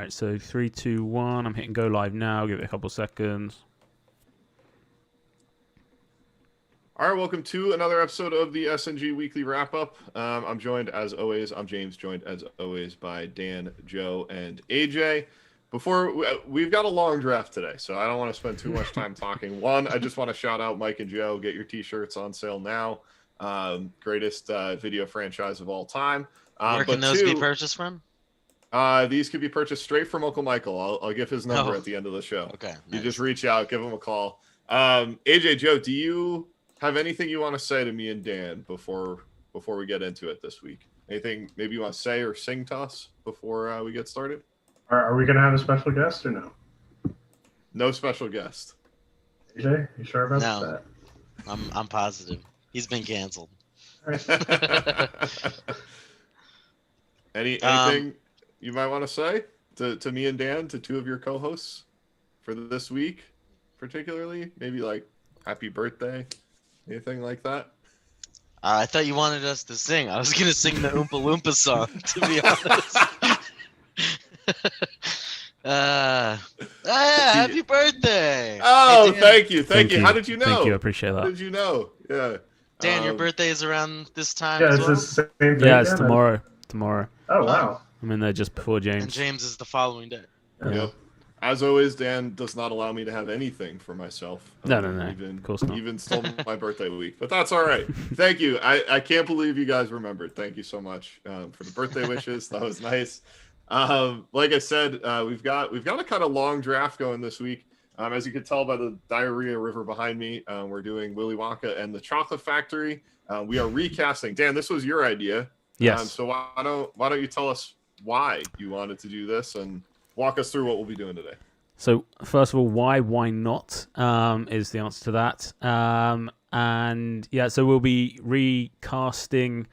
right, so 3, 2, 1. I'm hitting go live now. Give it a couple seconds. All right, welcome to another episode of the SNG Weekly Wrap-Up. I'm joined, as always, I'm James, joined, as always, by Dan, Joe, and AJ. We've got a long draft today, so I don't want to spend too much time talking. One, I just want to shout out Mike and Joe. Get your T-shirts on sale now. Greatest video franchise of all time. Where can those be purchased from? These could be purchased straight from Uncle Michael. I'll give his number at the end of the show. Okay, You nice. just reach out, give him a call. AJ, Joe, do you have anything you want to say to me and Dan before we get into it this week? Anything maybe you want to say or sing to us before we get started? Are we going to have a special guest or no? No special guest. AJ, you sure about No. that? I'm positive. He's been canceled. Anything you might want to say to me and Dan, to two of your co-hosts for this week, particularly? Maybe like happy birthday, anything like that? I thought you wanted us to sing. I was gonna sing the Oompa Loompa song, to be honest. Happy birthday! Oh, hey, thank you. How did you know? Thank you, I appreciate How that. did you know? Yeah. Dan, your birthday is around this time Yeah, as it's well? the same thing. Yeah, it's Dan? tomorrow. Oh, wow. I'm in there just before James. And James is the following day. Yeah. Yep. As always, Dan does not allow me to have anything for myself. No. Even, Of course not. Even stole my birthday week, but that's all right. Thank you. I can't believe you guys remembered. Thank you so much for the birthday wishes. That was nice. Like I said, we've got a kind of long draft going this week. As you can tell by the diarrhea river behind me, we're doing Willy Wonka and the Chocolate Factory. We are recasting. Dan, this was your idea. Yes. So why don't you tell us why you wanted to do this and walk us through what we'll be doing today? So first of all, why not is the answer to that. And yeah, so we'll be recasting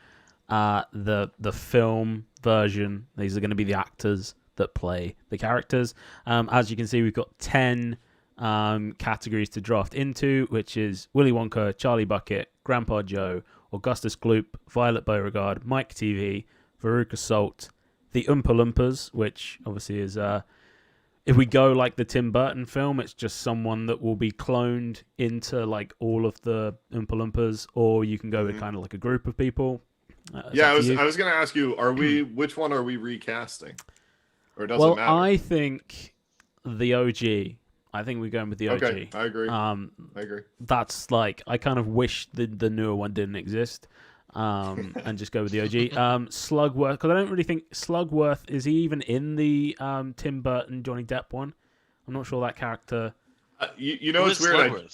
the film version. These are going to be the actors that play the characters. As you can see, we've got 10 categories to draft into, which is Willy Wonka, Charlie Bucket, Grandpa Joe, Augustus Gloop, Violet Beauregard, Mike TV, Veruca Salt, the Oompa Loompas, which obviously is if we go like the Tim Burton film, it's just someone that will be cloned into like all of the Oompa Loompas, or you can go with kind of like a group of people. Yeah, I was going to ask you, which one are we recasting? Or does it matter? I think the OG. I think we're going with the OG. Okay, I agree. I agree. That's like, I kind of wish the newer one didn't exist. And just go with the OG. Slugworth, because I don't really think Slugworth, is he even in the Tim Burton Johnny Depp one? I'm not sure that character. You know, it's weird.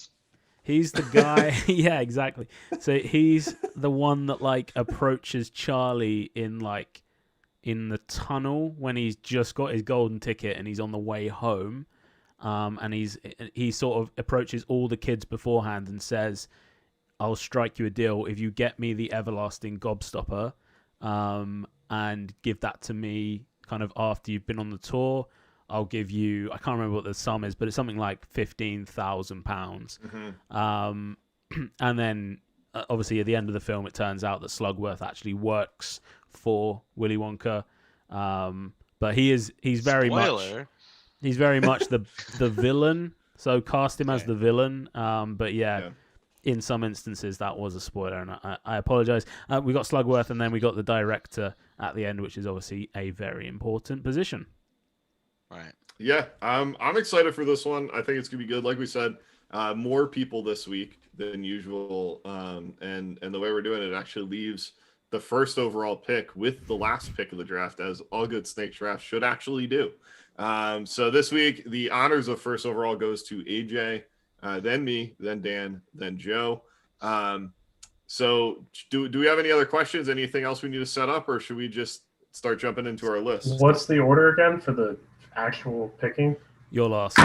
He's the guy. Yeah, exactly. So he's the one that like approaches Charlie in the tunnel when he's just got his golden ticket and he's on the way home. And he sort of approaches all the kids beforehand and says, I'll strike you a deal if you get me the everlasting gobstopper and give that to me kind of after you've been on the tour. I'll give you, I can't remember what the sum is, but it's something like £15,000. Mm-hmm. And then obviously at the end of the film, it turns out that Slugworth actually works for Willy Wonka. But he's very Spoiler. He's very much the villain. So cast him as the villain. But yeah. In some instances, that was a spoiler, and I apologize. We got Slugworth, and then we got the director at the end, which is obviously a very important position. Right. Yeah, I'm excited for this one. I think it's gonna be good. Like we said, more people this week than usual, and the way we're doing it actually leaves the first overall pick with the last pick of the draft, as all good snake drafts should actually do. So this week, the honors of first overall goes to AJ. Then me, then Dan, then Joe. So do we have any other questions? Anything else we need to set up, or should we just start jumping into our list? What's the order again for the actual picking? Your last.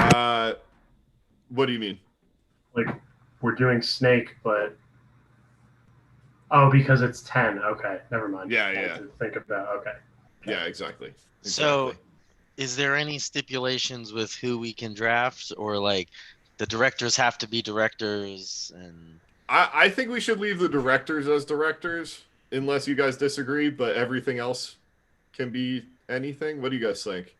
What do you mean? Like, we're doing snake, but because it's 10. Okay, never mind. Yeah. I had to think about. Okay. Yeah, exactly. So, is there any stipulations with who we can draft, or like the directors have to be directors? And I think we should leave the directors as directors, unless you guys disagree. But everything else can be anything. What do you guys think?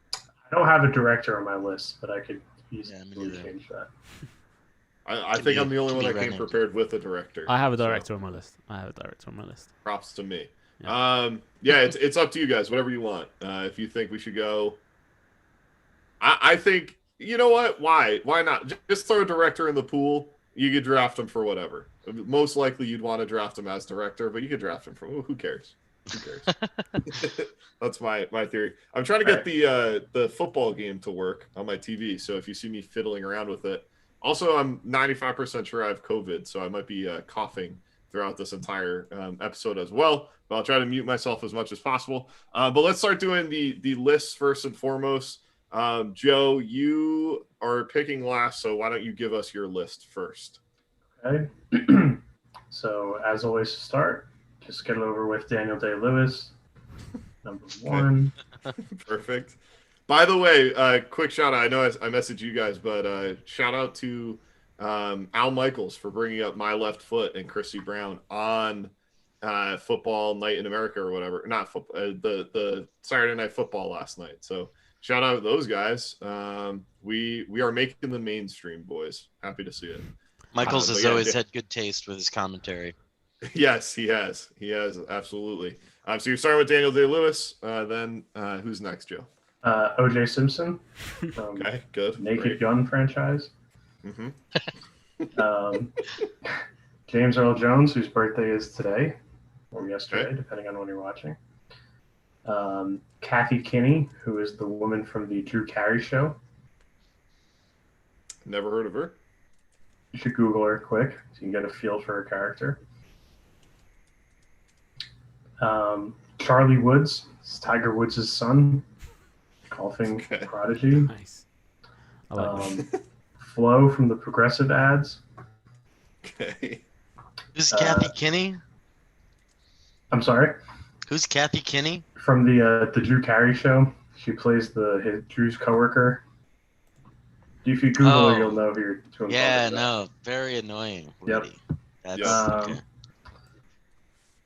I don't have a director on my list, but I could easily neither. change that. I Can think be- I'm the only can one be that came rendered. prepared with a director. I have a so director on my list. props to me. Yeah. Yeah, it's up to you guys. Whatever you want. If you think we should go, I think you know what? Why not? Just throw a director in the pool. You could draft him for whatever. Most likely, you'd want to draft him as director, but you could draft him for who cares? Who cares? That's my theory. I'm trying to get the football game to work on my TV. So if you see me fiddling around with it, also I'm 95% sure I have COVID, so I might be coughing throughout this entire episode as well. But I'll try to mute myself as much as possible. But let's start doing the lists first and foremost. Joe, you are picking last, so why don't you give us your list first? Okay. So as always to start, just get it over with Daniel Day-Lewis, number one. Perfect. By the way, quick shout out. I know I messaged you guys, but shout out to Al Michaels for bringing up My Left Foot and Christy Brown on Football Night in America or whatever. Not football, the Saturday Night Football last night. So shout out to those guys. We are making the mainstream, boys. Happy to see it. Michaels has yeah, always had good taste with his commentary. Yes, he has. He has, absolutely. So you're starting with Daniel Day-Lewis. Then who's next, Joe? O.J. Simpson from Okay, good. Naked Great. Gun franchise. Mm-hmm. James Earl Jones, whose birthday is today or yesterday, Okay. depending on when you're watching. Kathy Kinney, who is the woman from the Drew Carey Show. Never heard of her. You should Google her quick so you can get a feel for her character. Charlie Woods, is Tiger Woods' son, golfing Okay. prodigy. Nice. I like that. Flo from the Progressive Ads. Okay. Who's Kathy Kinney? I'm sorry, Who's Kathy Kinney? from the Drew Carey Show. She plays Drew's coworker. If you Google her, you'll know who you're talking Yeah, about. no, very annoying. Yep. lady. That's Yep. okay.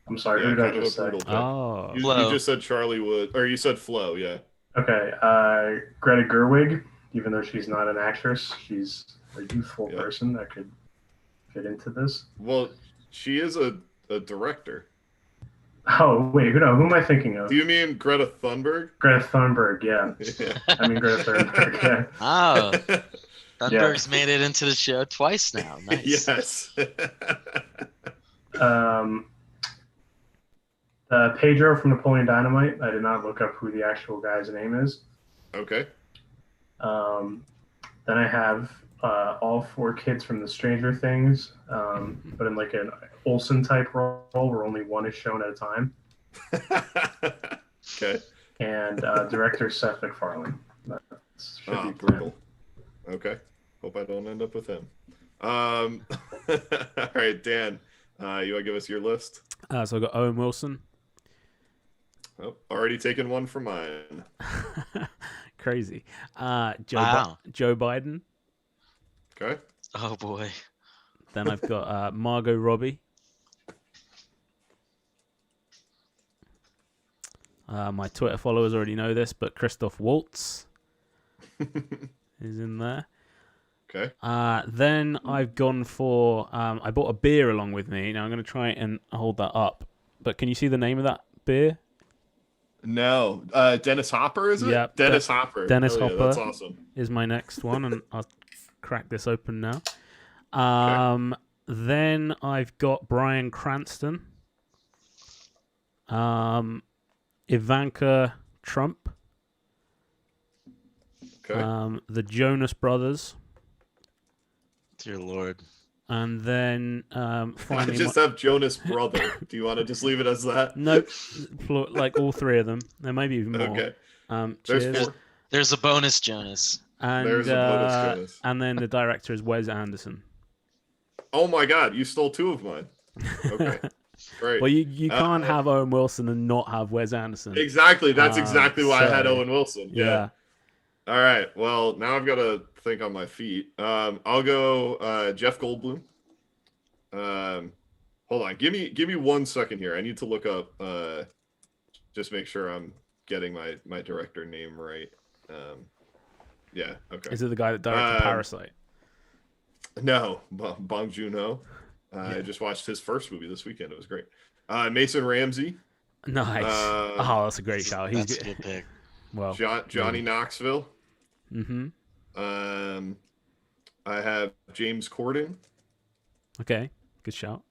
I'm sorry, Yeah, who did I kind of just a say? brutal pick. Oh, You Flo. just said Charlie Wood, or you said Flo, yeah. Okay, Greta Gerwig, even though she's not an actress, she's a youthful Yep. person that could fit into this. Well, she is a director. Oh, wait, who am I thinking of? Do you mean Greta Thunberg? Greta Thunberg, yeah. Yeah. I mean Greta Thunberg, yeah. Oh, Thunberg's made it into the show twice now. Nice. Yes. Pedro from Napoleon Dynamite. I did not look up who the actual guy's name is. Okay. Then I have all four kids from the Stranger Things, but in like an Olsen type role where only one is shown at a time. Okay. And director Seth MacFarlane. That should be Brutal. Okay. Hope I don't end up with him. All right, Dan. You want to give us your list? so I've got Owen Wilson. Oh, already taken one for mine. Crazy. Joe Wow. Joe Biden. Okay. Oh boy. Then I've got Margot Robbie. My Twitter followers already know this, but Christoph Waltz is in there. Okay. Then I've gone for I bought a beer along with me. Now I'm going to try and hold that up. But can you see the name of that beer? No. Dennis Hopper, is it? Yep. Dennis Hopper. Dennis Hell yeah, Hopper. That's awesome. Is my next one, and I'll crack this open now. Then I've got Bryan Cranston, Ivanka Trump, Okay. the Jonas Brothers, Dear Lord. and then I finally, just have Jonas Brother. Do you want to just leave it as that? nope, like all three of them. There may be even more. Okay. Cheers. There's four. There's a bonus, Jonas. And, There's a bonus, Jonas. and then the director is Wes Anderson. Oh my God, you stole two of mine. Okay. Great. Well, you can't have Owen Wilson and not have Wes Anderson. Exactly. That's exactly why I had so- Owen Wilson. Yeah. All right. Well, now I've got to think on my feet. I'll go Jeff Goldblum. Hold on. Give me 1 second here. I need to look up. Just make sure I'm getting my director name right. Yeah. Okay. Is it the guy that directed Parasite? No, Bong Joon-ho. I just watched his first movie this weekend. It was great. Mason Ramsey. Nice. Oh, that's a great shout. He's That's a good. good pick. Well, Johnny Knoxville. Mm-hmm. I have James Corden. Okay, good shout.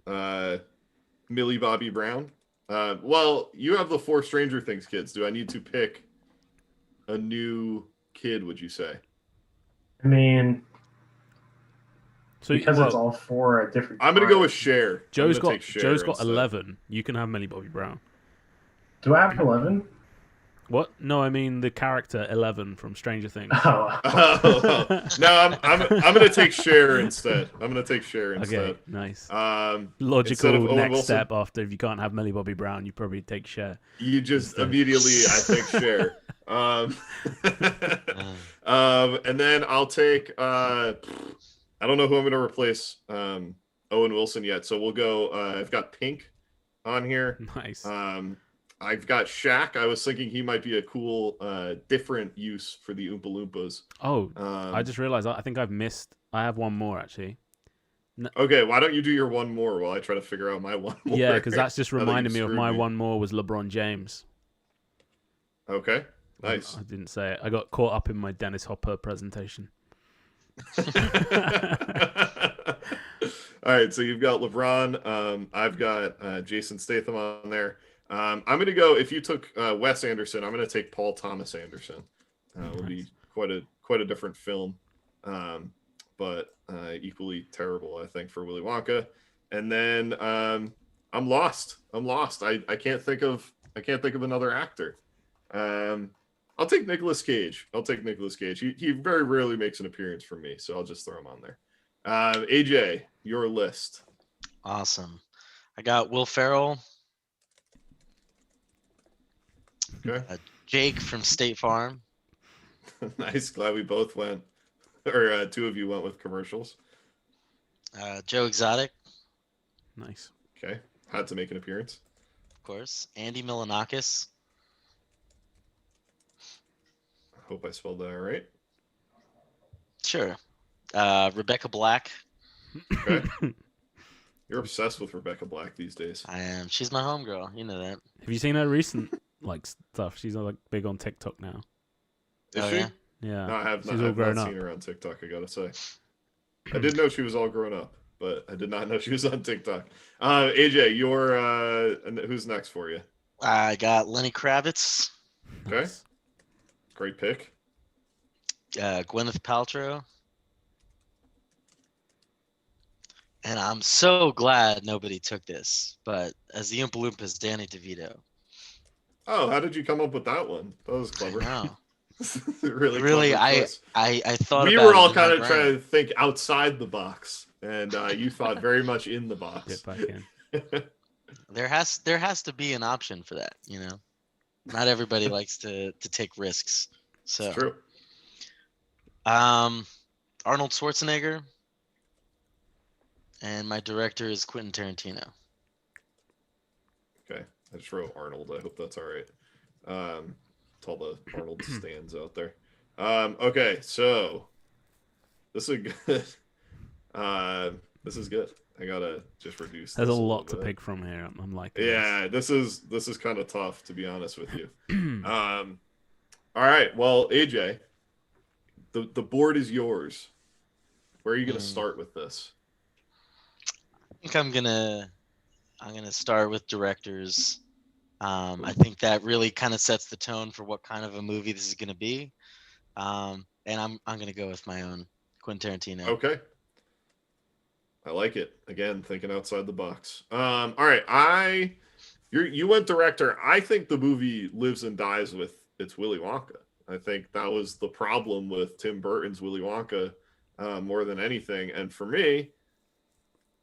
Millie Bobby Brown. Well, you have the 4 Stranger Things kids. Do I need to pick a new kid, would you say? I mean, So because it's all 4 at different I'm going to go with times. Cher. Joe's got instead. 11. You can have Millie Bobby Brown. Do I have 11? What? No, I mean the character 11 from Stranger Things. Oh. No, I'm going to take Cher instead. Okay, nice. Instead Logical of Owen next Wilson, step after if you can't have Millie Bobby Brown, you probably take Cher. You just instead. immediately, I think, Cher. And then I'll take. I don't know who I'm going to replace Owen Wilson yet, so we'll go. I've got Pink on here. Nice. I've got Shaq. I was thinking he might be a cool, different use for the Oompa Loompas. Oh, I just realized I think I've missed. I have one more actually. Okay, why don't you do your one more while I try to figure out my one more? Yeah, because that's just Now that reminded you me of screwed my one more was LeBron James. Okay, nice. I didn't say it. I got caught up in my Dennis Hopper presentation. All right, so you've got LeBron. I've got Jason Statham on there. I'm going to go. If you took Wes Anderson, I'm going to take Paul Thomas Anderson. Would be quite a different film, but equally terrible, I think, for Willy Wonka. And then I'm lost. I can't think of another actor. I'll take Nicolas Cage. He very rarely makes an appearance for me, so I'll just throw him on there. AJ, your list. Awesome. I got Will Ferrell. Okay. Jake from State Farm. Nice. Glad we both went, or 2 of you went with commercials. Joe Exotic, Nice. Okay. Had to make an appearance. of course. Andy Milonakis. I hope I spelled that right. Sure. Rebecca Black. Okay. You're obsessed with Rebecca Black these days. I am. She's my homegirl. You know that. Have you seen her recent stuff? She's like big on TikTok now. Is Oh, she? yeah? Yeah. No, I have She's not, all I've grown not up. seen her on TikTok, I gotta say. I did know she was all grown up, but I did not know she was on TikTok. AJ, who's next for you? I got Lenny Kravitz, Okay. Nice. Great pick. Gwyneth Paltrow. And I'm so glad nobody took this, but as the Oompa Loompas, Danny DeVito. Oh, how did you come up with that one? That was clever. No, really, really, clever choice. I thought We about were it all in my kind of brain. trying to think outside the box, and you thought very much in the box. Get back in. There has to be an option for that, you know. Not everybody likes to take risks. So, It's true. Arnold Schwarzenegger, and my director is Quentin Tarantino. Okay, I just wrote Arnold. I hope that's all right. To all the Arnold stands out there. Okay, so this is good. This is good. I gotta just reduce. There's a this lot to little bit. pick from here. I'm like, Yeah, this is kind of tough, to be honest with you. All right, well, AJ, the board is yours. Where are you gonna start with this? I think I'm gonna start with directors. I think that really kind of sets the tone for what kind of a movie this is gonna be. And I'm gonna go with my own Quentin Tarantino. Okay. I like it. Again, thinking outside the box. All right, you went director. I think the movie lives and dies with its Willy Wonka. I think that was the problem with Tim Burton's Willy Wonka more than anything. And for me,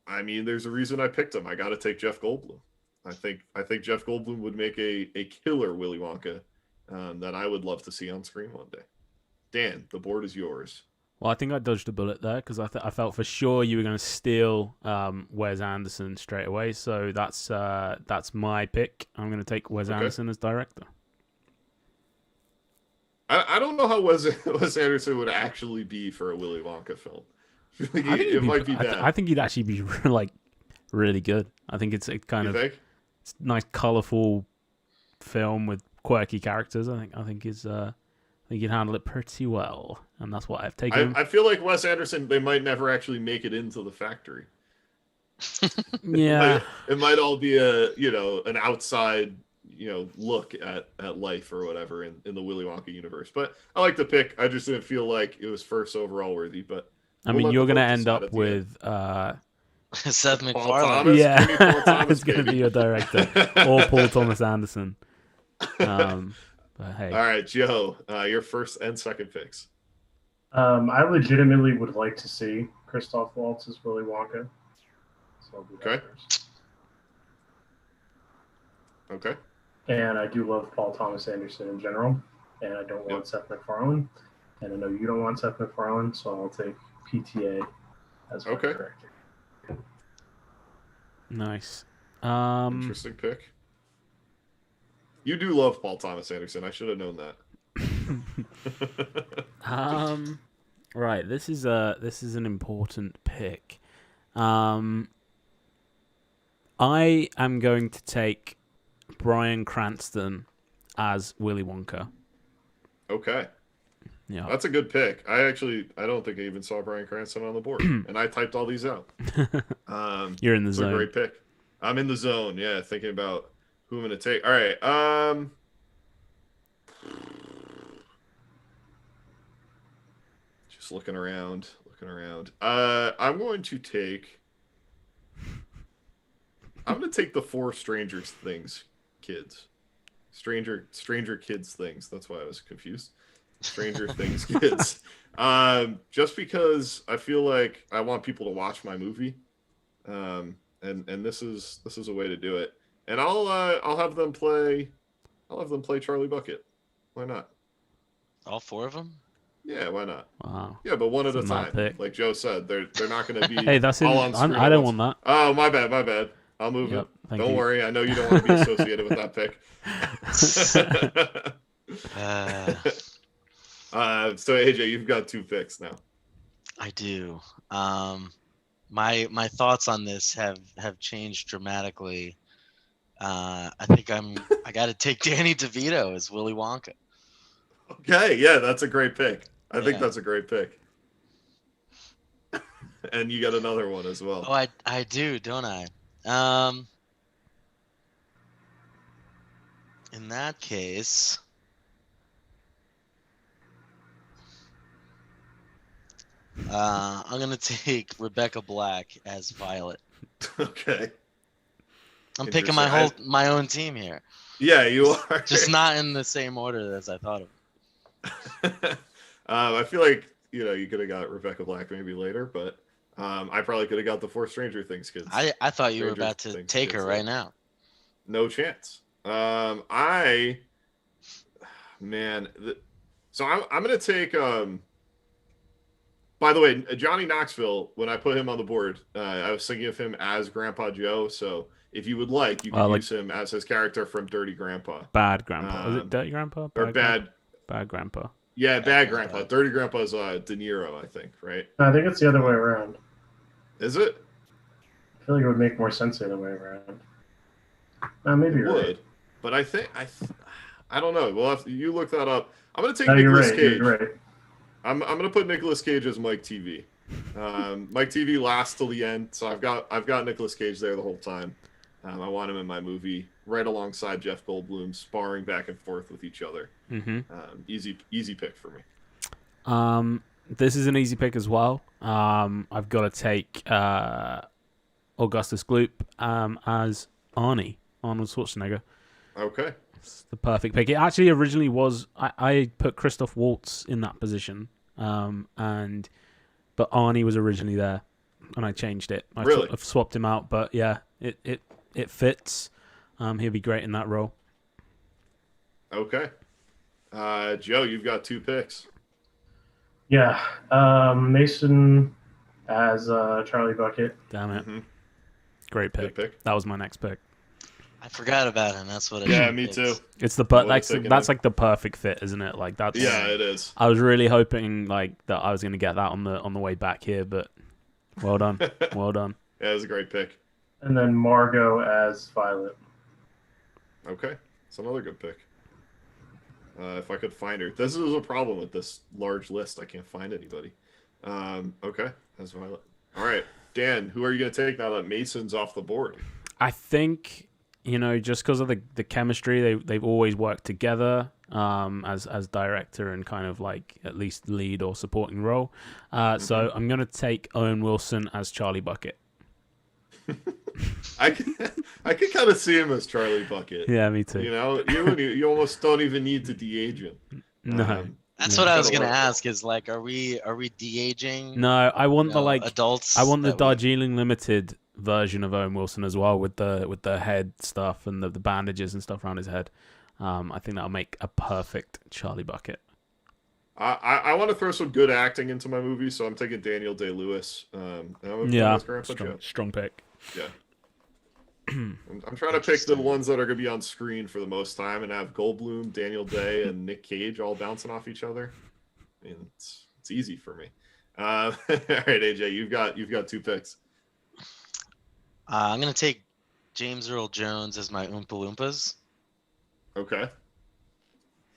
I mean, there's a reason I picked him. I got to take Jeff Goldblum. I think Jeff Goldblum would make a killer Willy Wonka that I would love to see on screen one day. Dan, the board is yours. Well, I think I dodged a bullet there because I felt for sure you were going to steal Wes Anderson straight away. So that's my pick. I'm going to take Wes Anderson as director. I don't know how Wes Anderson would actually be for a Willy Wonka film. I think It might be bad. I think he'd actually be like really good. I think it's a kind You of think? it's a nice, colorful film with quirky characters. I think he'd handle it pretty well, and that's what I've taken him. I feel like Wes Anderson, they might never actually make it into the factory. Yeah, It might all be an outside look at life or whatever in the Willy Wonka universe. But I like the pick. I just didn't feel like it was first overall worthy. But I mean, you're gonna end up with Seth Paul MacFarlane. Thomas? yeah, Give me Paul Thomas, it's gonna baby. be your director or Paul Thomas Anderson. But hey, All right, Joe, your first and second picks. I legitimately would like to see Christoph Waltz as Willy Wonka. So I'll do that Okay. first. Okay. And I do love Paul Thomas Anderson in general. And I don't want Seth MacFarlane. And I know you don't want Seth MacFarlane, so I'll take PTA as my Okay. director. nice. Interesting pick. You do love Paul Thomas Anderson. I should have known that. Right. This is an important pick. I am going to take Bryan Cranston as Willy Wonka. Okay. Yeah. That's a good pick. I don't think I even saw Bryan Cranston on the board, and I typed all these out. You're in the It's zone. a great pick. I'm in the zone. Yeah, thinking about who I'm going to take. All right. Just looking around. I'm going to take the Four Stranger Things kids. Stranger Kids things. That's why I was confused. Stranger Things kids. Just because I feel like I want people to watch my movie. And this is a way to do it. And I'll have them play Charlie Bucket. Why not? All four of them? Yeah, why not? Wow. Yeah, but one at a That's a mad time. pick. Like Joe said, they're not going to be Hey, that's all in. on screen. I at don't once. want that. Oh, my bad. I'll move Yep, it. thank Don't you. worry. I know you don't want to be associated with that pick. So AJ, you've got two picks now. I do. My thoughts on this have changed dramatically. I think I got to take Danny DeVito as Willy Wonka. Okay, yeah, that's a great pick. I think Yeah. that's a great pick. And you got another one as well. Oh, I do, don't I? In that case, I'm gonna take Rebecca Black as Violet. Okay. I'm picking my own team here. Yeah, you are. Just not in the same order as I thought of. I feel like you could have got Rebecca Black maybe later, but I probably could have got the Four Stranger Things kids. I thought you were Stranger about to Things take kids, her right now. No chance. So I'm gonna take. By the way, Johnny Knoxville. When I put him on the board, I was thinking of him as Grandpa Joe. So if you would like, you can use him as his character from Dirty Grandpa. Bad Grandpa. Is it Dirty Grandpa? Bad Grandpa. Yeah, Bad Grandpa. Dirty Grandpa's De Niro, I think, right? I think it's the other way around. Is it? I feel like it would make more sense the other way around. Maybe you're right. But I don't know. Well, you look that up. I'm gonna take No, Nicolas you're Cage. right. I'm gonna put Nicolas Cage as Mike TV. Mike TV lasts till the end, so I've got Nicolas Cage there the whole time. I want him in my movie right alongside Jeff Goldblum, sparring back and forth with each other. Mm-hmm. Easy pick for me. This is an easy pick as well. I've got to take Augustus Gloop as Arnold Schwarzenegger. Okay. It's the perfect pick. It actually originally was. I put Christoph Waltz in that position, but Arnie was originally there, and I changed it. I've swapped him out, but yeah, it fits. He'll be great in that role. Okay. Joe, you've got two picks. Yeah. Mason as Charlie Bucket. Damn it. Mm-hmm. Great pick. Good pick. That was my next pick. I forgot about him. That's what. Yeah, me too. It's the I would've that's taken that's him. like the perfect fit, isn't it? Like that's. Yeah, it is. I was really hoping like that I was gonna get that on the way back here, but well done, well done. Yeah, it was a great pick. And then Margot as Violet. Okay, it's another good pick. If I could find her, this is a problem with this large list. I can't find anybody. Okay, that's Violet. All right, Dan, who are you gonna take now that Mason's off the board? I think just because of the chemistry, they've always worked together as director and kind of like at least lead or supporting role. So I'm gonna take Owen Wilson as Charlie Bucket. I could kind of see him as Charlie Bucket. Yeah, me too. You almost don't even need to de-age him. No, That's Yeah. what I was gonna Gotta work. ask. Is like, are we de-aging? no, I want the like adults. I want the that we- Darjeeling Limited version of Owen Wilson as well, with the head stuff and the bandages and stuff around his head. I think that'll make a perfect Charlie Bucket. I want to throw some good acting into my movie, so I'm taking Daniel Day-Lewis. And I'm gonna put him as Grandpa Joe. strong pick. Yeah. I'm trying to pick the ones that are going to be on screen for the most time and have Goldblum, Daniel Day, and Nick Cage all bouncing off each other. I mean, it's easy for me. All right, AJ, you've got 2 picks. I'm gonna take James Earl Jones as my Oompa Loompas. Okay.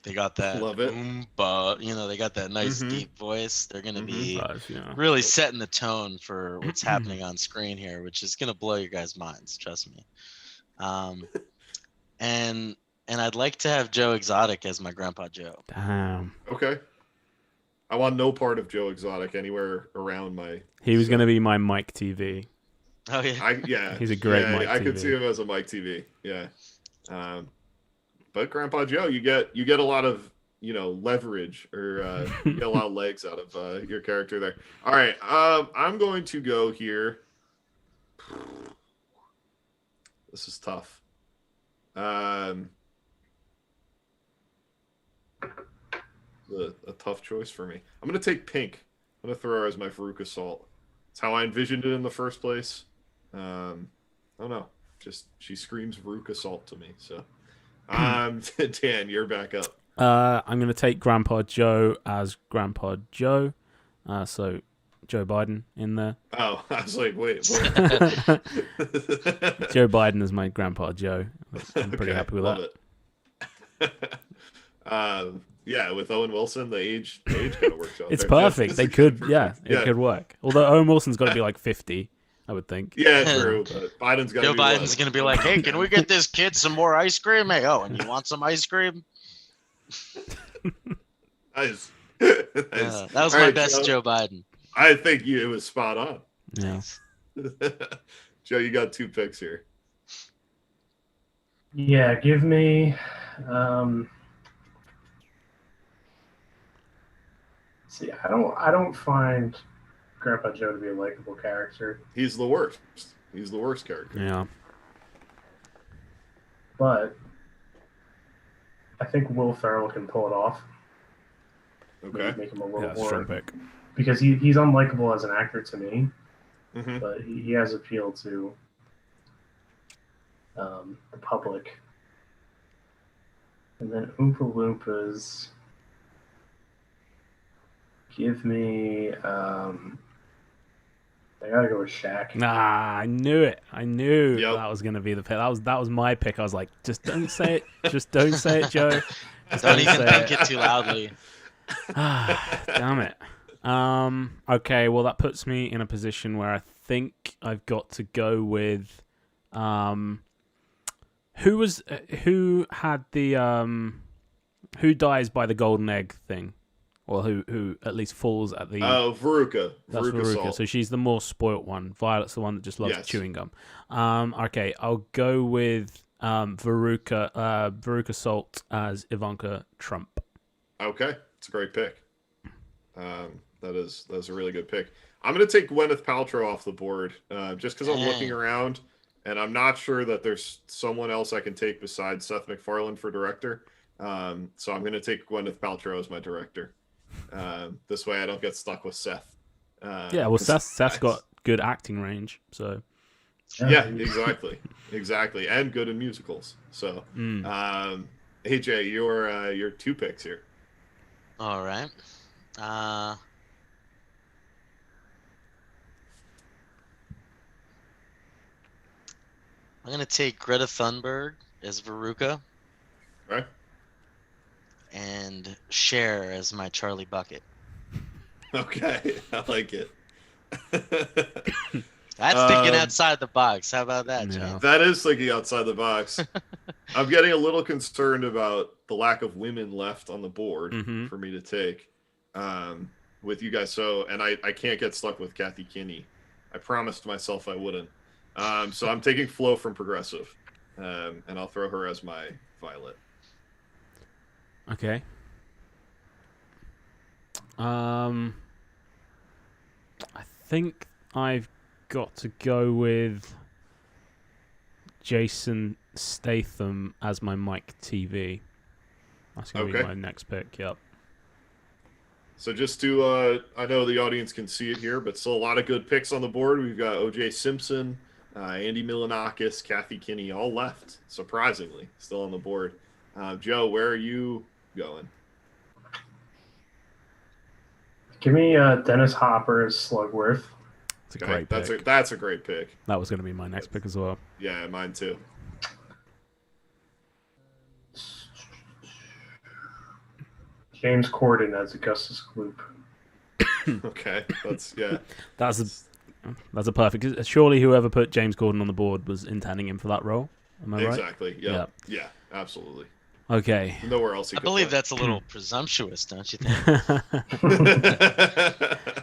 They got that Love it. Oompa, they got that nice Mhm. deep voice. They're gonna be Yeah. really setting the tone for what's happening on screen here, which is gonna blow your guys' minds. Trust me. And I'd like to have Joe Exotic as my Grandpa Joe. Damn. Okay. I want no part of Joe Exotic anywhere around my. He was gonna be my Mike TV. Oh yeah. Yeah. He's a great yeah, Mike I could TV. see him as a Mike TV. Yeah. But Grandpa Joe, you get a lot of leverage, or you get a lot of legs out of your character there. All right, I'm going to go here. This is tough. A tough choice for me. I'm going to take Pink. I'm going to throw her as my Veruca Salt. It's how I envisioned it in the first place. I don't know. Just she screams Veruca Salt to me. So, Dan, you're back up. I'm gonna take Grandpa Joe as Grandpa Joe. So Joe Biden in there. Oh, I was like, wait. Joe Biden is my Grandpa Joe. I'm pretty happy with that. It. Yeah, with Owen Wilson, the age kind of works out. It's there. perfect. They could, Perfect. it could work. Although Owen Wilson's got to be like 50, I would think. Yeah, true. But Biden's got. Joe Biden's gonna be like, "Hey, can we get this kid some more ice cream? Hey, and you want some ice cream?" Nice. That was All my right, best Joe Biden. I think it was spot on. Yeah. Joe, you got 2 picks here. Yeah, give me. See, I don't find Grandpa Joe to be a likable character, He's the worst. He's the worst character. Yeah. but I think Will Ferrell can pull it off. Okay. Make him a little Yeah, more, strong pick. because he's unlikable as an actor to me, Mm-hmm. but he has appeal to the public. And then Oompa Loompas, give me. I gotta go with Shaq. Nah, I knew it. I knew Yep. that was gonna be the pick. That was my pick. I was like, just don't say it. Just don't say it, Joe. Just Don't even say think it too loudly. Damn it. Okay, well that puts me in a position where I think I've got to go with who had the who dies by the golden egg thing, or who at least falls at the Veruca. that's Veruca Veruca. Salt. So she's the more spoilt one. Violet's the one that just loves Yes. chewing gum. Okay, I'll go with Veruca Salt as Ivanka Trump. Okay, it's a great pick. That's a really good pick. I'm going to take Gwyneth Paltrow off the board just because I'm looking around and I'm not sure that there's someone else I can take besides Seth MacFarlane for director. So I'm going to take Gwyneth Paltrow as my director. This way I don't get stuck with Seth. Yeah, well, Seth's got good acting range, so Yeah, exactly, and good in musicals. So, AJ, your 2 picks here. All right. I'm gonna take Greta Thunberg as Veruca Right? and Cher as my Charlie Bucket. Okay, I like it. That's thinking outside the box. How about that, Yeah. James? That is thinking outside the box. I'm getting a little concerned about the lack of women left on the board for me to take with you guys. So, and I can't get stuck with Kathy Kinney. I promised myself I wouldn't. So I'm taking Flo from Progressive, and I'll throw her as my Violet. Okay. I think I've got to go with Jason Statham as my Mike TV. That's going to be my next pick, yep. So just to, I know the audience can see it here, but still a lot of good picks on the board. We've got O.J. Simpson, Andy Milonakis, Kathy Kinney, all left, surprisingly, still on the board. Joe, where are you going? Give me Dennis Hopper as Slugworth. It's a great pick. That's a great pick. That was going to be my next pick as well. Yeah, mine too. James Corden as Augustus Gloop. Okay, that's That's a perfect. Surely whoever put James Corden on the board was intending him for that role. Am I right? Exactly. Yeah, absolutely. Okay. Nowhere else. I believe that's a little presumptuous, don't you think?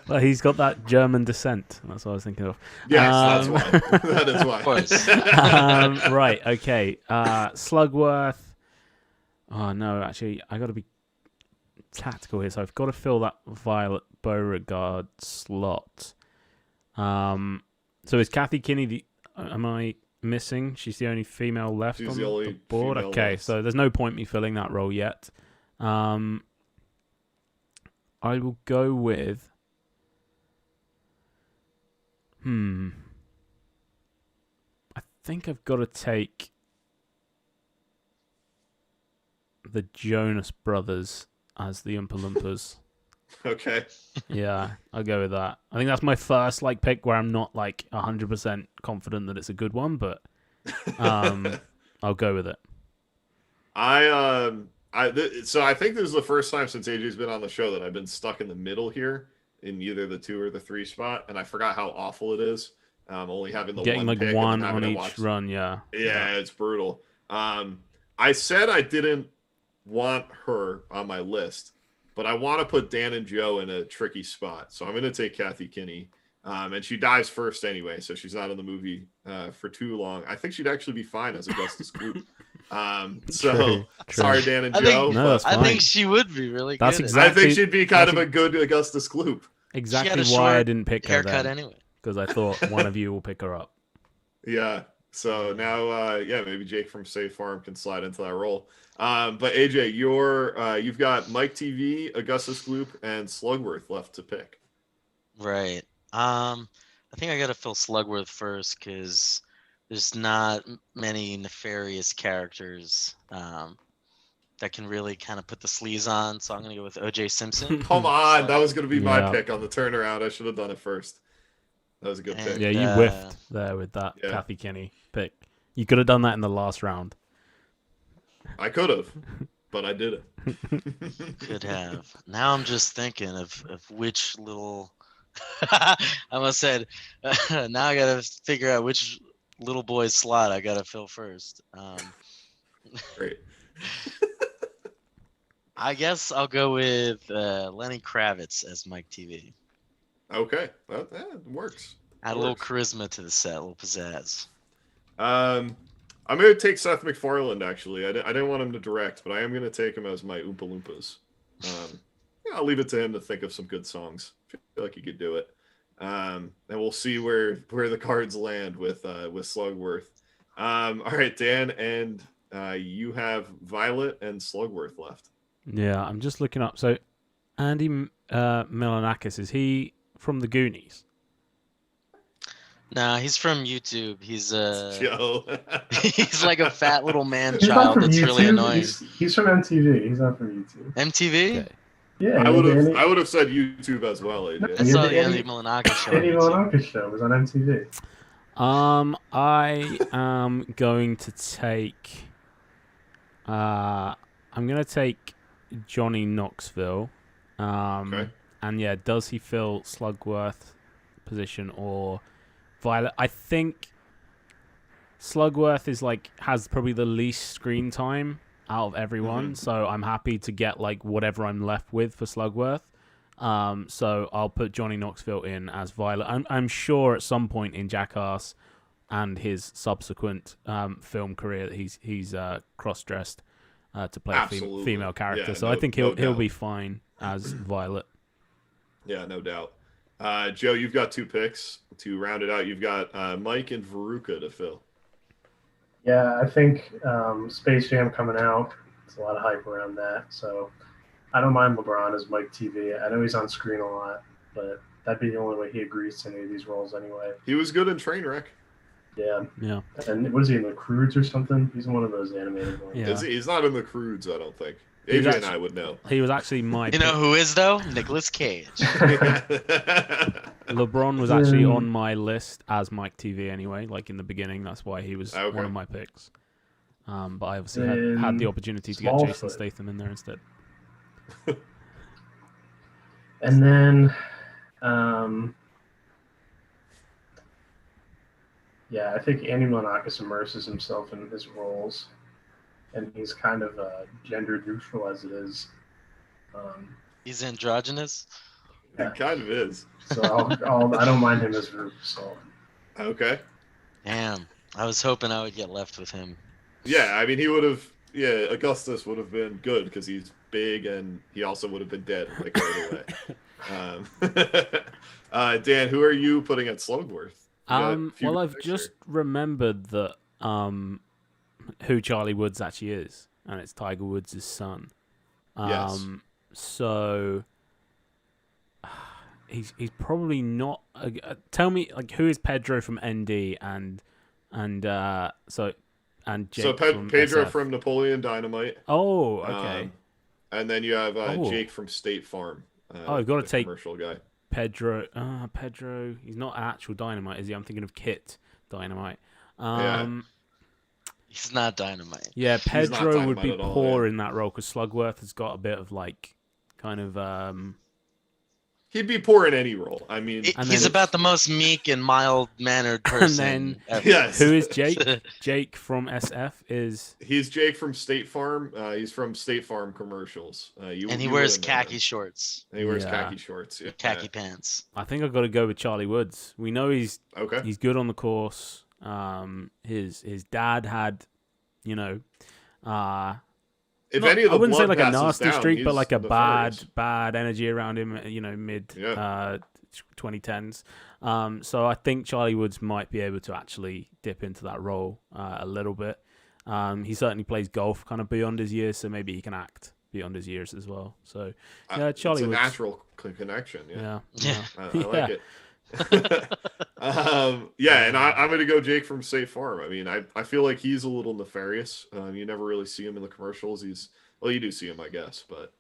Well, he's got that German descent. That's what I was thinking of. Yes, that's why. That is why. Of course. Right. Okay. Slugworth. Oh no, actually, I got to be tactical here, so I've got to fill that Violet Beauregard slot. So is Kathy Kinney am I missing? She's the only female left on the board. Okay, left. So there's no point me filling that role yet. I will go with. I think I've got to take the Jonas Brothers as the Oompa Loompas. Okay. Yeah, I'll go with that. I think that's my first pick where I'm not 100% confident that it's a good one, but I'll go with it. So I think this is the first time since AJ's been on the show that I've been stuck in the middle here in either the 2 or the 3 spot, and I forgot how awful it is. Only having the getting one pick one on each run. Yeah, it's brutal. I said I didn't want her on my list, but I want to put Dan and Joe in a tricky spot, so I'm going to take Kathy Kinney. And she dies first anyway, so she's not in the movie for too long. I think she'd actually be fine as Augustus Gloop. True. Sorry, Dan and Joe. I think she would be really good. That's exactly. I think she'd be kind of a good Augustus Gloop. Exactly why I didn't pick her haircut then, anyway. Because I thought one of you will pick her up. Yeah. So now, maybe Jake from State Farm can slide into that role. But AJ, you've got Mike TV, Augustus Gloop, and Slugworth left to pick. Right. I think I got to fill Slugworth first because there's not many nefarious characters that can really kind of put the sleaze on. So I'm going to go with O.J. Simpson. Come on. That was going to be my pick on the turnaround. I should have done it first. That was a good pick. Yeah, you whiffed there with that Kathy Kinney pick. You could have done that in the last round. I could have, but I didn't. Could have. Now I'm just thinking of which little... I almost said, now I got to figure out which little boy's slot I got to fill first. Great. I guess I'll go with Lenny Kravitz as Mike TV. Okay, that works. Add a little charisma to the set, a little pizzazz. I'm going to take Seth MacFarlane, actually. I didn't want him to direct, but I am going to take him as my Oompa Loompas. I'll leave it to him to think of some good songs. I feel like he could do it. And we'll see where the cards land with Slugworth. All right, Dan, and you have Violet and Slugworth left. Yeah, I'm just looking up. So Andy Milonakis, is he from the Goonies? Nah, he's from YouTube. He's Joe. he's like a fat little man He's not child from that's really YouTube. annoying. He's from MTV. He's not from YouTube. MTV? Okay. Yeah, I he would had have the I would have said YouTube as well, I AJ. Yeah, saw the the Andy Andy- Milonakis show. Andy on YouTube. Milonakis show was on MTV. I am going to take. I'm gonna take Johnny Knoxville. Okay. And yeah, does he fill Slugworth position or Violet? I think Slugworth is has probably the least screen time out of everyone, so I'm happy to get whatever I'm left with for Slugworth. So I'll put Johnny Knoxville in as Violet. I'm sure at some point in Jackass and his subsequent film career, he's cross-dressed to play a Absolutely. female character. Yeah, So no- I think no he'll doubt. be fine as Violet. Yeah, no doubt. Joe, you've got 2 picks to round it out. You've got Mike and Veruca to fill. Yeah, I think Space Jam coming out. There's a lot of hype around that. So I don't mind LeBron as Mike TV. I know he's on screen a lot, but that'd be the only way he agrees to any of these roles anyway. He was good in Trainwreck. Yeah. Yeah. And what is he in the Croods or something? He's in one of those animated ones. Yeah. He's not in the Croods, I don't think. He's AJ and actually- I would know. He was actually my You know who is though? Nicolas Cage. LeBron was actually on my list as Mike TV anyway, in the beginning. That's why he was Okay. one of my picks. But I obviously had the opportunity to get Jason Smallfoot. Statham in there instead. And then, yeah, I think Andy Milonakis immerses himself in his roles, and he's kind of gender neutral as it is. He's androgynous. It kind of is. So I don't mind him as Roop. So Okay. Damn. I was hoping I would get left with him. Yeah, I mean, he would have. Yeah, Augustus would have been good because he's big, and he also would have been dead right away. Dan, who are you putting at Slugworth? You got a few Well, I've picks just here. remembered that who Charlie Woods actually is, and it's Tiger Woods' son. Yes. So he's probably not. Tell me, who is Pedro from ND and Jake So from Pedro SF? from Napoleon Dynamite. Oh, okay. And then you have Oh. Jake from State Farm. I've got to the take commercial guy. Pedro. Pedro. He's not actual Dynamite, is he? I'm thinking of Kit Dynamite. He's not dynamite. Yeah, not Pedro would be Dynamite at all, poor yeah. in that role because Slugworth has got a bit of He'd be poor in any role. I mean, And He's then- about the most meek and mild-mannered person. then- ever. yes. who is Jake? Jake from SF is He's Jake from State Farm. He's from State Farm commercials. And he you wears wouldn't know him. khaki shorts, And he wears Yeah. khaki shorts. Yeah. khaki pants. I think I've got to go with Charlie Woods. We know he's Okay. good on the course. His dad had, If not- any of the I wouldn't say blood a passes nasty down, streak, but he's a nefarious. bad energy around him. Mid Yeah. 2010s. So I think Charlie Woods might be able to actually dip into that role a little bit. He certainly plays golf kind of beyond his years, so maybe he can act beyond his years as well. So yeah, Charlie it's a Woods. natural connection. Yeah. Yeah. Yeah. I like it. Yeah, and I'm going to go Jake from State Farm. I mean, I feel like he's a little nefarious. You never really see him in the commercials. Well, you do see him, I guess, but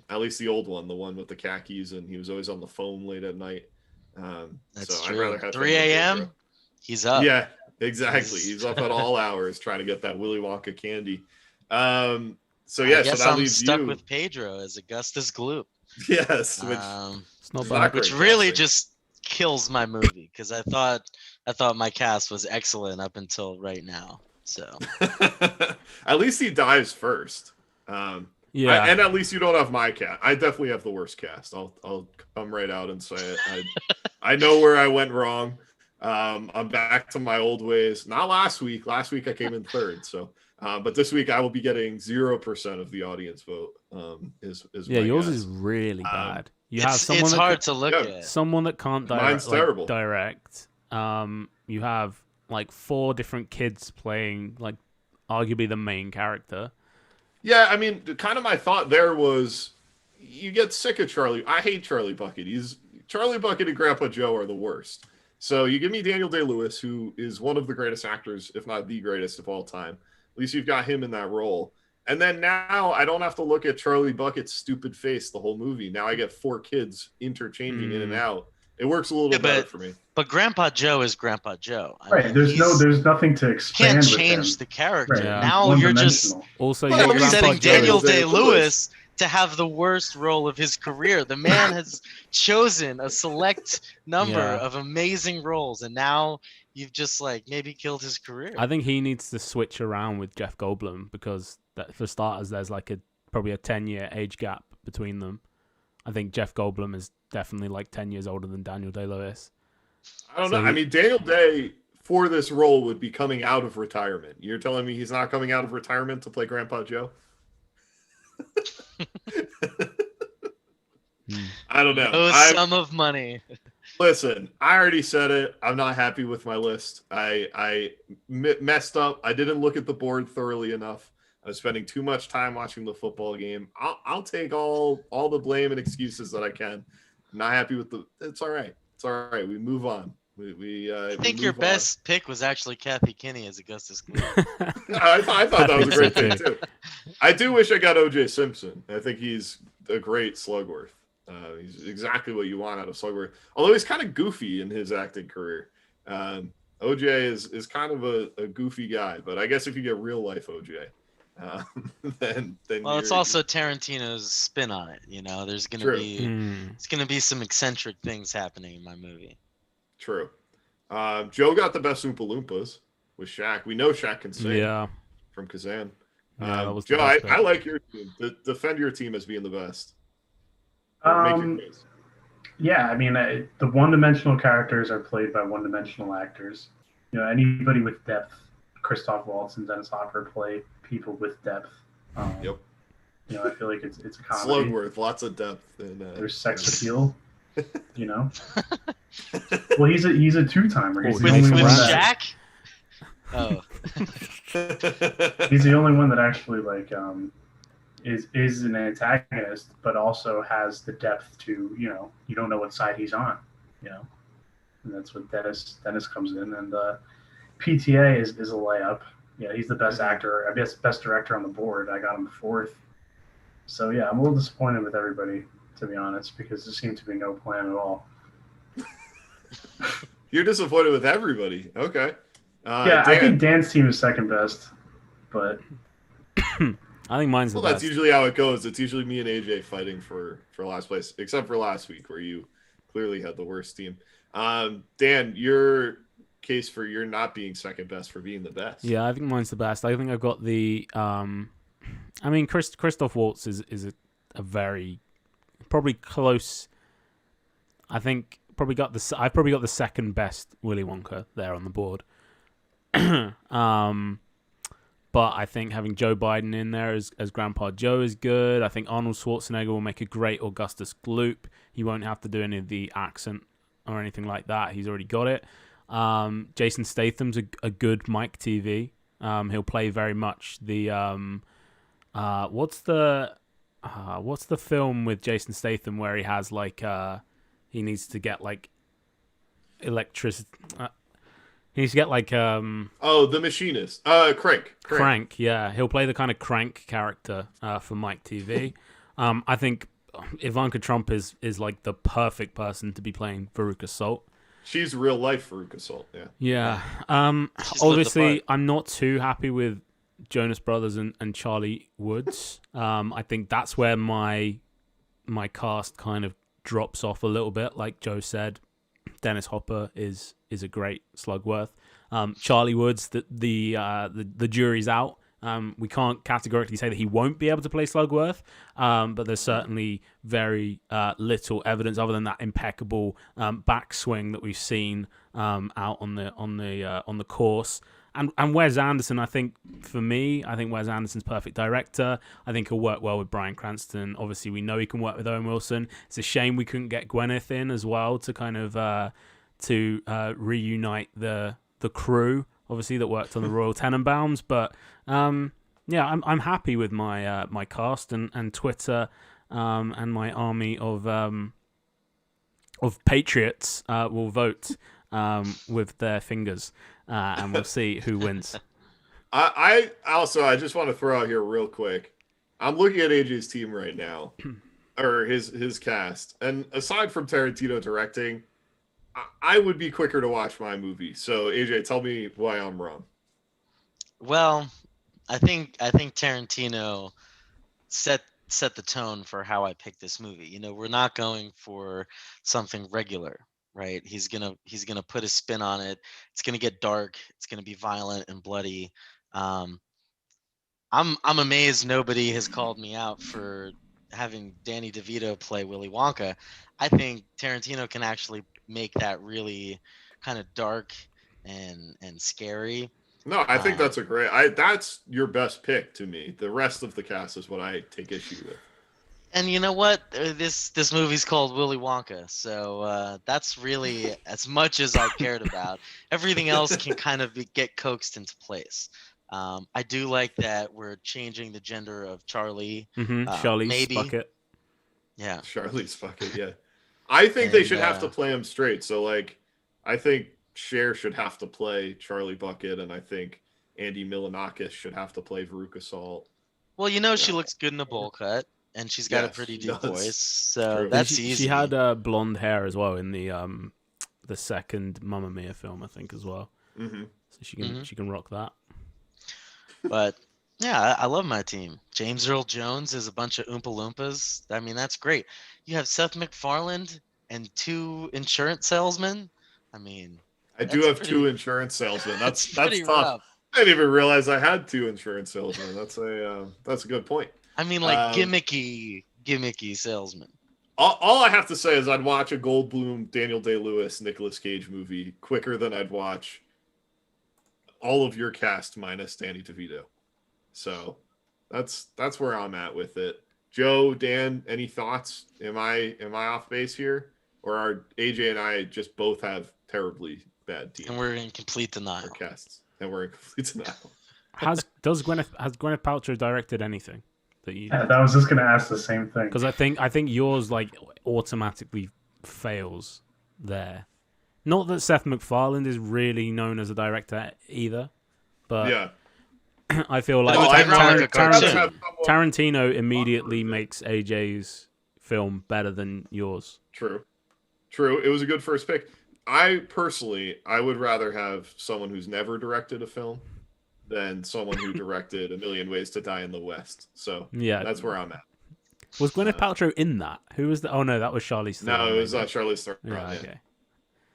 at least the old one, the one with the khakis, and he was always on the phone late at night. That's so true. I'd rather have 3 him than a.m. Pedro. He's up. Yeah, exactly. He's- He's up at all hours trying to get that Willy Wonka candy. So I yeah, so guess that I'm leaves stuck you. with Pedro as Augustus Gloop. Yes, which It's not It's bad. not Which great really casting. just kills my movie because I thought my cast was excellent up until right now. So at least he dies first. Yeah. And at least you don't have my cast. I definitely have the worst cast. I'll come right out and say it. I know where I went wrong. I'm back to my old ways. Not last week. Last week I came in third. So, but this week I will be getting 0% of the audience vote. Is Yeah, my yours guess. is really bad. You have it's someone that hard to look Yeah. at. someone that can't Mine's terrible. direct. You have 4 different kids playing arguably the main character. Yeah, I mean, kind of my thought there was, you get sick of Charlie. I hate Charlie Bucket. Charlie Bucket and Grandpa Joe are the worst. So you give me Daniel Day-Lewis, who is one of the greatest actors, if not the greatest of all time. At least you've got him in that role. And then now I don't have to look at Charlie Bucket's stupid face the whole movie. Now I get 4 kids interchanging in and out. It works a little better for me. But Grandpa Joe is Grandpa Joe. Right. There's nothing to expand. Can't with change him. the character. Right. Now you're just also you're setting Daniel Joe Day-Lewis to have the worst role of his career. The man has chosen a select number of amazing roles, and now you've just like maybe killed his career. I think he needs to switch around with Jeff Goldblum because for starters, there's like probably a 10-year age gap between them. I think Jeff Goldblum is definitely like 10 years older than Daniel Day-Lewis. I don't know. I mean, Daniel Day for this role would be coming out of retirement. You're telling me he's not coming out of retirement to play Grandpa Joe? I don't know. No sum of money. Listen, I already said it. I'm not happy with my list. I messed up. I didn't look at the board thoroughly enough. I was spending too much time watching the football game. I'll take all the blame and excuses that I can. I'm not happy with it's all right. It's all right. We move on. I think your best pick was actually Kathy Kinney as Augustus Gloop. I thought that was a great pick too. I do wish I got O.J. Simpson. I think he's a great Slugworth. He's exactly what you want out of Slugworth. Although he's kind of goofy in his acting career. OJ is kind of a goofy guy, but I guess if you get real life OJ, then well, it's also Tarantino's spin on it. You know, there's gonna be some eccentric things happening in my movie. True. Joe got the best Oompa Loompas with Shaq. We know Shaq can sing. Yeah. From Kazan. Joe, I like your team. Defend your team as being the best. Yeah, I mean, the one-dimensional characters are played by one-dimensional actors. You know, anybody with depth, Christoph Waltz and Dennis Hopper play people with depth. Yep. You know, I feel like it's a comedy. Slugworth, lots of depth. There's sex appeal. You know. Well, he's a two-timer. He's the with only one Jack. Oh. He's the only one that actually is an antagonist, but also has the depth to, you know, you don't know what side he's on, you know, and that's what Dennis comes in, and PTA is a layup. Yeah, he's the best actor, I guess, best director on the board. I got him 4th. So yeah, I'm a little disappointed with everybody, to be honest, because there seemed to be no plan at all. You're disappointed with everybody. Okay. Yeah, Dan. I think Dan's team is second best, but I think mine's the best. That's usually how it goes. It's usually me and AJ fighting for last place, except for last week where you clearly had the worst team. Dan, your case for your not being second best for being the best. Yeah, I think mine's the best. I think I've got the. I mean, Christoph Waltz is a very probably close. I think I've probably got the second best Willy Wonka there on the board. But I think having Joe Biden in there as Grandpa Joe is good. I think Arnold Schwarzenegger will make a great Augustus Gloop. He won't have to do any of the accent or anything like that. He's already got it. Jason Statham's a good Mike TV. He'll play very much the what's the film with Jason Statham where he has he needs to get electricity. He needs to get The Machinist. Crank. Yeah, he'll play the kind of Crank character for Mike TV. I think Ivanka Trump is like the perfect person to be playing Veruca Salt. She's real life Veruca Salt. Yeah. Obviously, I'm not too happy with Jonas Brothers and Charlie Woods. I think that's where my cast kind of drops off a little bit. Like Joe said, Dennis Hopper is a great Slugworth. Charlie Woods, the jury's out. We can't categorically say that he won't be able to play Slugworth, but there's certainly very little evidence other than that impeccable backswing that we've seen out on the course. And Wes Anderson, I think Wes Anderson's perfect director. I think he'll work well with Bryan Cranston. Obviously, we know he can work with Owen Wilson. It's a shame we couldn't get Gwyneth in as well to kind of reunite the crew, obviously, that worked on the Royal Tenenbaums. But yeah, I'm happy with my my cast and Twitter and my army of patriots will vote with their fingers, and we'll see who wins. I just want to throw out here real quick. I'm looking at AJ's team right now, or his cast, and aside from Tarantino directing, I would be quicker to watch my movie. So AJ, tell me why I'm wrong. Well, I think Tarantino set the tone for how I picked this movie. You know, we're not going for something regular, right? He's gonna put a spin on it. It's gonna get dark. It's gonna be violent and bloody. I'm amazed nobody has called me out for having Danny DeVito play Willy Wonka. I think Tarantino can actually make that really kind of dark and scary. No, I think that's that's your best pick to me. The rest of the cast is what I take issue with. And you know what? This movie's called Willy Wonka, so that's really as much as I cared about. Everything else can kind of get coaxed into place. I do like that we're changing the gender of Charlie. Charlie's maybe. bucket. Yeah. Charlie's bucket, yeah. I think they should have to play him straight. So, like, I think Cher should have to play Charlie Bucket, and I think Andy Milonakis should have to play Veruca Salt. Well, you know, she looks good in a bowl cut, and she's got a pretty deep voice, so True. that's easy. She had blonde hair as well in the second Mamma Mia film, I think, as well. Mm-hmm. So she can rock that. But yeah, I love my team. James Earl Jones is a bunch of Oompa Loompas. I mean, that's great. You have Seth MacFarlane and 2 insurance salesmen. I mean, I do have 2 insurance salesmen. That's tough. Rough. I didn't even realize I had 2 insurance salesmen. That's a good point. I mean, like gimmicky salesman. All I have to say is I'd watch a Goldblum, Daniel Day-Lewis, Nicolas Cage movie quicker than I'd watch all of your cast minus Danny DeVito. So that's where I'm at with it. Joe, Dan, any thoughts? Am I off base here, or are AJ and I just both have terribly bad teams? And we're in complete denial. Or casts, and we're in complete denial. Has Gwyneth Paltrow directed anything that you? I was just gonna ask the same thing. Because I think yours like automatically fails there. Not that Seth MacFarlane is really known as a director either, but Yeah. I feel like Tarantino immediately makes AJ's film better than yours. True. It was a good first pick. I would rather have someone who's never directed a film than someone who directed A Million Ways to Die in the West. So yeah, that's where I'm at. Was Gwyneth Paltrow in that? Who was the? Oh no, that was Charlize Theron. No, it was Charlize Theron. Yeah, okay.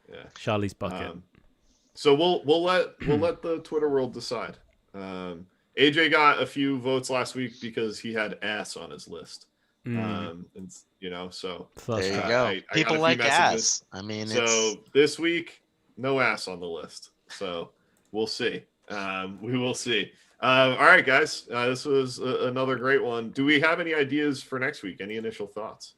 Yeah. Charlie's bucket. So we'll let the Twitter world decide. AJ got a few votes last week because he had ass on his list. And you know, so there you go. People like ass. I mean, so this week, no ass on the list. So we'll see. We will see. All right, guys. This was another great one. Do we have any ideas for next week? Any initial thoughts?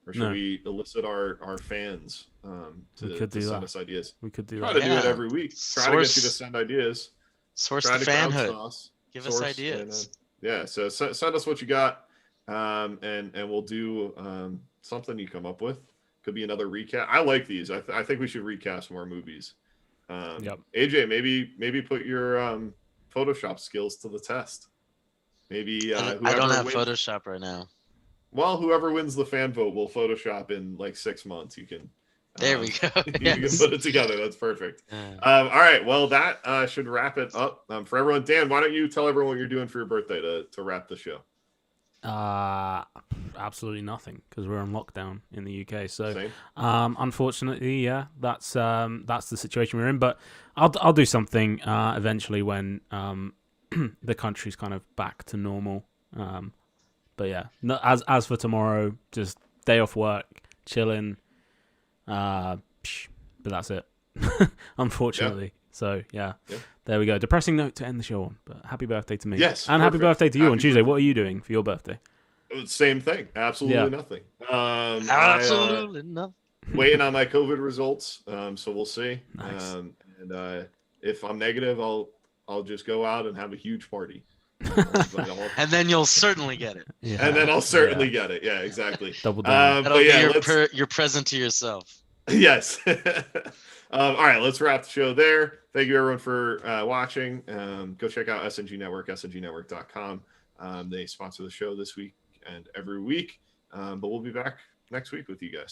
Or should we elicit our fans to send us ideas? We could do Try that. to do it every week. Try to get you to send ideas. Source the fanhood. Give us ideas. So send us what you got, and we'll do something you come up with. Could be another recast. I like these. I think we should recast more movies. AJ, maybe put your Photoshop skills to the test. Maybe I don't have Photoshop right now. Well, whoever wins the fan vote will Photoshop in like 6 months. You can. There we go. You can put it together. That's perfect. All right. Well, that should wrap it up for everyone. Dan, why don't you tell everyone what you're doing for your birthday to wrap the show? Absolutely nothing because we're on lockdown in the UK. So, Same. Unfortunately, that's the situation we're in. But I'll do something eventually when the country's kind of back to normal. But yeah, as for tomorrow, just day off work, chilling. But that's it. Unfortunately. So yeah, there we go. Depressing note to end the show on. But happy birthday to me. Yes, and happy birthday to you on Tuesday. What are you doing for your birthday? Same thing. Absolutely nothing. Absolutely nothing. Waiting on my COVID results. So we'll see. Nice. And if I'm negative, I'll just go out and have a huge party. And then you'll certainly get it. Yeah. And then I'll certainly get it. Yeah, exactly. Double down. That'll be your present to yourself. Yes. All right, let's wrap the show there. Thank you everyone for watching. Go check out SNG Network, sngnetwork.com. They sponsor the show this week and every week. But we'll be back next week with you guys.